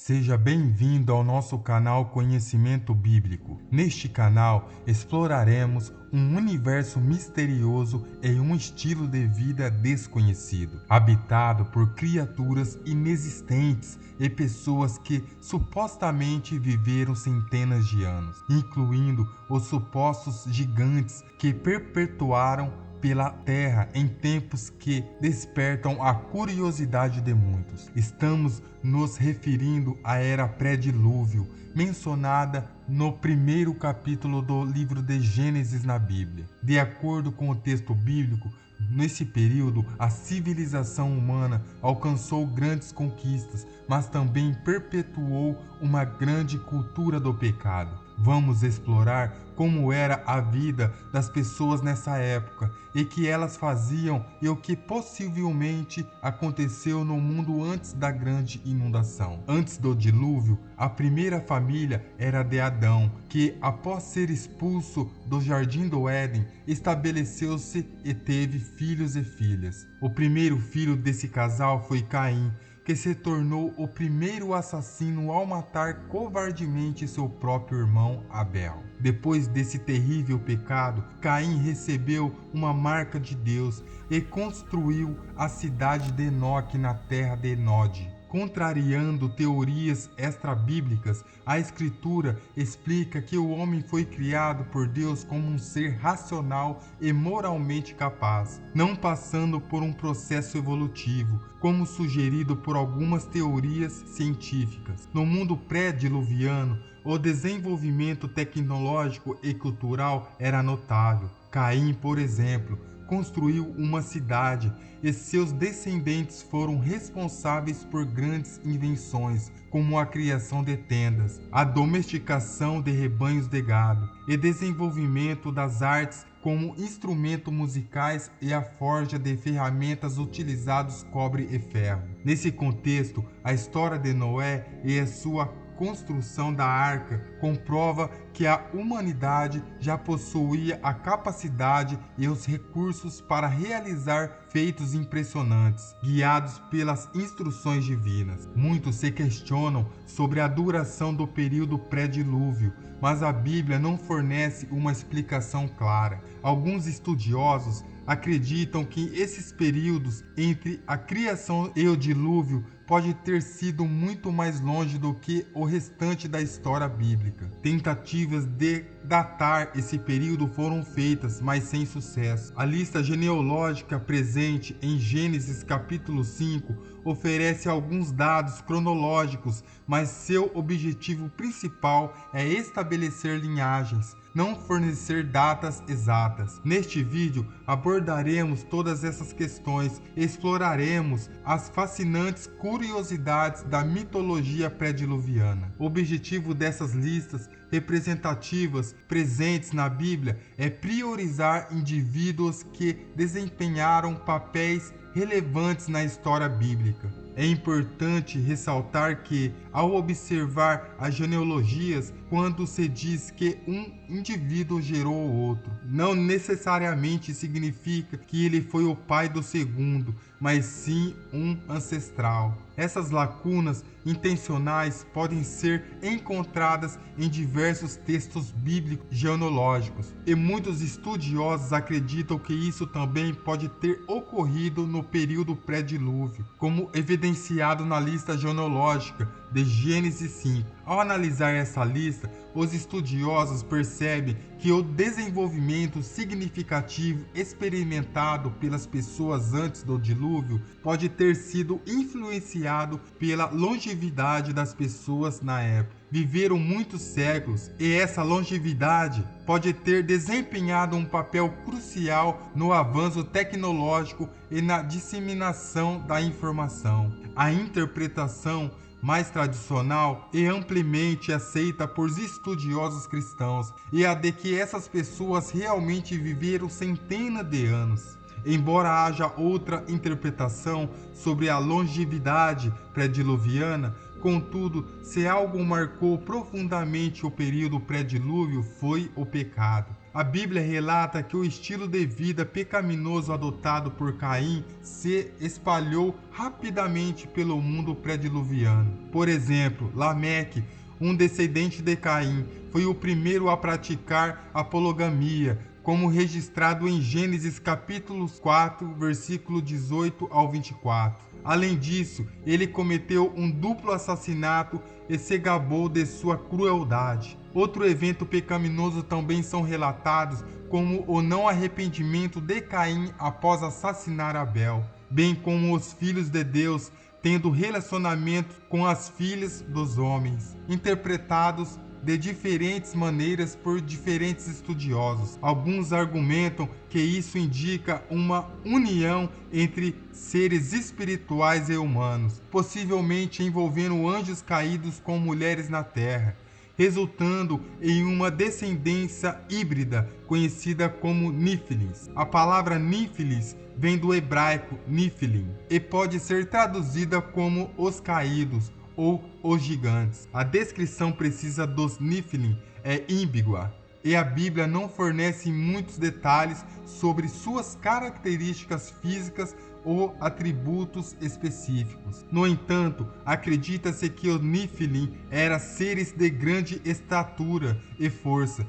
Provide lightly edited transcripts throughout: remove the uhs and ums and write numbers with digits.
Seja bem-vindo ao nosso canal Conhecimento Bíblico. Neste canal exploraremos um universo misterioso em um estilo de vida desconhecido, habitado por criaturas inexistentes e pessoas que supostamente viveram centenas de anos, incluindo os supostos gigantes que perpetuaram pela terra em tempos que despertam a curiosidade de muitos. Estamos nos referindo à era pré-dilúvio, mencionada no primeiro capítulo do livro de Gênesis na Bíblia. De acordo com o texto bíblico, nesse período, a civilização humana alcançou grandes conquistas, mas também perpetuou uma grande cultura do pecado. Vamos explorar como era a vida das pessoas nessa época e que elas faziam e o que possivelmente aconteceu no mundo antes da grande inundação. Antes do dilúvio, a primeira família era de Adão, que após ser expulso do jardim do Éden, estabeleceu-se e teve filhos e filhas. O primeiro filho desse casal foi Caim, que se tornou o primeiro assassino ao matar covardemente seu próprio irmão Abel. Depois desse terrível pecado, Caim recebeu uma marca de Deus e construiu a cidade de Enoque na terra de Enode. Contrariando teorias extra-bíblicas, a Escritura explica que o homem foi criado por Deus como um ser racional e moralmente capaz, não passando por um processo evolutivo, como sugerido por algumas teorias científicas. No mundo pré-diluviano, o desenvolvimento tecnológico e cultural era notável. Caim, por exemplo, construiu uma cidade e seus descendentes foram responsáveis por grandes invenções, como a criação de tendas, a domesticação de rebanhos de gado e desenvolvimento das artes como instrumentos musicais e a forja de ferramentas utilizados cobre e ferro. Nesse contexto, a história de Noé e a sua construção da arca comprova que a humanidade já possuía a capacidade e os recursos para realizar feitos impressionantes, guiados pelas instruções divinas. Muitos se questionam sobre a duração do período pré-dilúvio, mas a Bíblia não fornece uma explicação clara. Alguns estudiosos acreditam que esses períodos entre a criação e o dilúvio pode ter sido muito mais longe do que o restante da história bíblica. Tentativas de datar esse período foram feitas, mas sem sucesso. A lista genealógica presente em Gênesis capítulo 5 oferece alguns dados cronológicos, mas seu objetivo principal é estabelecer linhagens, não fornecer datas exatas. Neste vídeo abordaremos todas essas questões e exploraremos as fascinantes curiosidades da mitologia pré-diluviana. O objetivo dessas listas representativas presentes na Bíblia é priorizar indivíduos que desempenharam papéis relevantes na história bíblica. É importante ressaltar que, ao observar as genealogias, quando se diz que um indivíduo gerou o outro, não necessariamente significa que ele foi o pai do segundo, mas sim um ancestral. Essas lacunas intencionais podem ser encontradas em diversos textos bíblicos genealógicos, e muitos estudiosos acreditam que isso também pode ter ocorrido no período pré-dilúvio, como evidenciado na lista genealógica de Gênesis 5. Ao analisar essa lista, os estudiosos percebem que o desenvolvimento significativo experimentado pelas pessoas antes do dilúvio pode ter sido influenciado pela longevidade das pessoas na época. Viveram muitos séculos e essa longevidade pode ter desempenhado um papel crucial no avanço tecnológico e na disseminação da informação. A interpretação mais tradicional e amplamente aceita por estudiosos cristãos e a de que essas pessoas realmente viveram centenas de anos. Embora haja outra interpretação sobre a longevidade pré-diluviana, contudo, se algo marcou profundamente o período pré-dilúvio foi o pecado. A Bíblia relata que o estilo de vida pecaminoso adotado por Caim se espalhou rapidamente pelo mundo pré-diluviano. Por exemplo, Lameque, um descendente de Caim, foi o primeiro a praticar a poligamia, como registrado em Gênesis capítulo 4, versículo 18 ao 24. Além disso, ele cometeu um duplo assassinato e se gabou de sua crueldade. Outro evento pecaminoso também são relatados, como o não arrependimento de Caim após assassinar Abel, bem como os filhos de Deus tendo relacionamento com as filhas dos homens, interpretados de diferentes maneiras por diferentes estudiosos. Alguns argumentam que isso indica uma união entre seres espirituais e humanos, possivelmente envolvendo anjos caídos com mulheres na terra, resultando em uma descendência híbrida conhecida como Nífilis. A palavra Nífilis vem do hebraico Nifilim e pode ser traduzida como os caídos ou os gigantes. A descrição precisa dos Nifilim é ambígua e a Bíblia não fornece muitos detalhes sobre suas características físicas ou atributos específicos. No entanto, acredita-se que os Nifilim eram seres de grande estatura e força,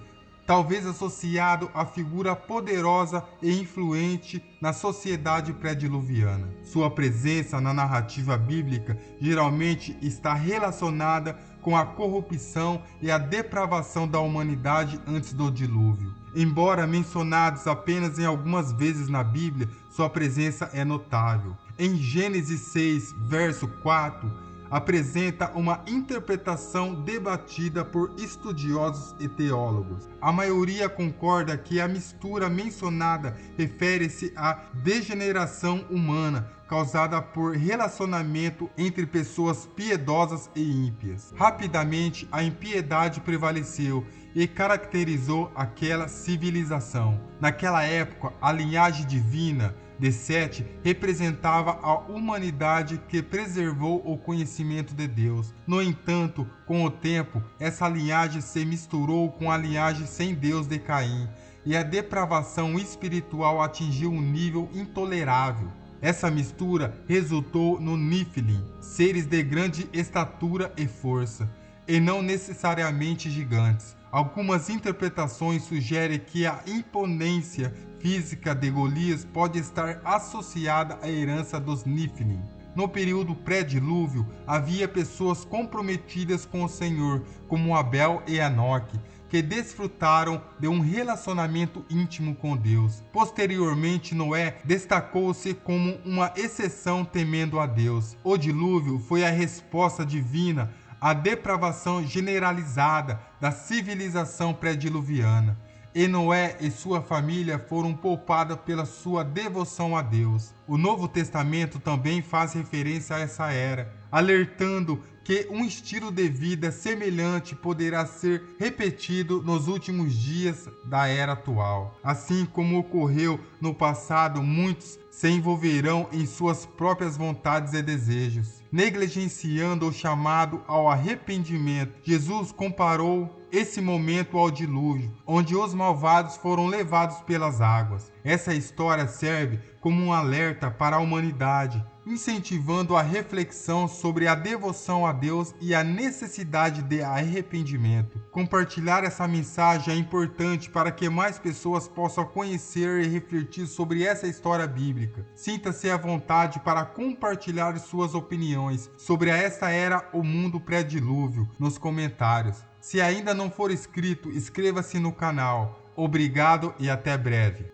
talvez associado à figura poderosa e influente na sociedade pré-diluviana. Sua presença na narrativa bíblica geralmente está relacionada com a corrupção e a depravação da humanidade antes do dilúvio. Embora mencionados apenas em algumas vezes na Bíblia, sua presença é notável. Em Gênesis 6, verso 4, apresenta uma interpretação debatida por estudiosos e teólogos. A maioria concorda que a mistura mencionada refere-se à degeneração humana causada por relacionamento entre pessoas piedosas e ímpias. Rapidamente, a impiedade prevaleceu e caracterizou aquela civilização. Naquela época, a linhagem divina de Sete representava a humanidade que preservou o conhecimento de Deus. No entanto, com o tempo, essa linhagem se misturou com a linhagem sem Deus de Caim, e a depravação espiritual atingiu um nível intolerável. Essa mistura resultou no Nífilim, seres de grande estatura e força, e não necessariamente gigantes. Algumas interpretações sugerem que a imponência física de Golias pode estar associada à herança dos Nífilim. No período pré-dilúvio, havia pessoas comprometidas com o Senhor, como Abel e Enoque, que desfrutaram de um relacionamento íntimo com Deus. Posteriormente, Noé destacou-se como uma exceção temendo a Deus. O dilúvio foi a resposta divina à depravação generalizada da civilização pré-diluviana. E Noé e sua família foram poupados pela sua devoção a Deus. O Novo Testamento também faz referência a essa era, alertando que um estilo de vida semelhante poderá ser repetido nos últimos dias da era atual. Assim como ocorreu no passado, muitos se envolverão em suas próprias vontades e desejos, negligenciando o chamado ao arrependimento. Jesus comparou esse momento ao dilúvio, onde os malvados foram levados pelas águas. Essa história serve como um alerta para a humanidade, incentivando a reflexão sobre a devoção a Deus e a necessidade de arrependimento. Compartilhar essa mensagem é importante para que mais pessoas possam conhecer e refletir sobre essa história bíblica. Sinta-se à vontade para compartilhar suas opiniões sobre esta era ou mundo pré-dilúvio nos comentários. Se ainda não for inscrito, inscreva-se no canal. Obrigado e até breve.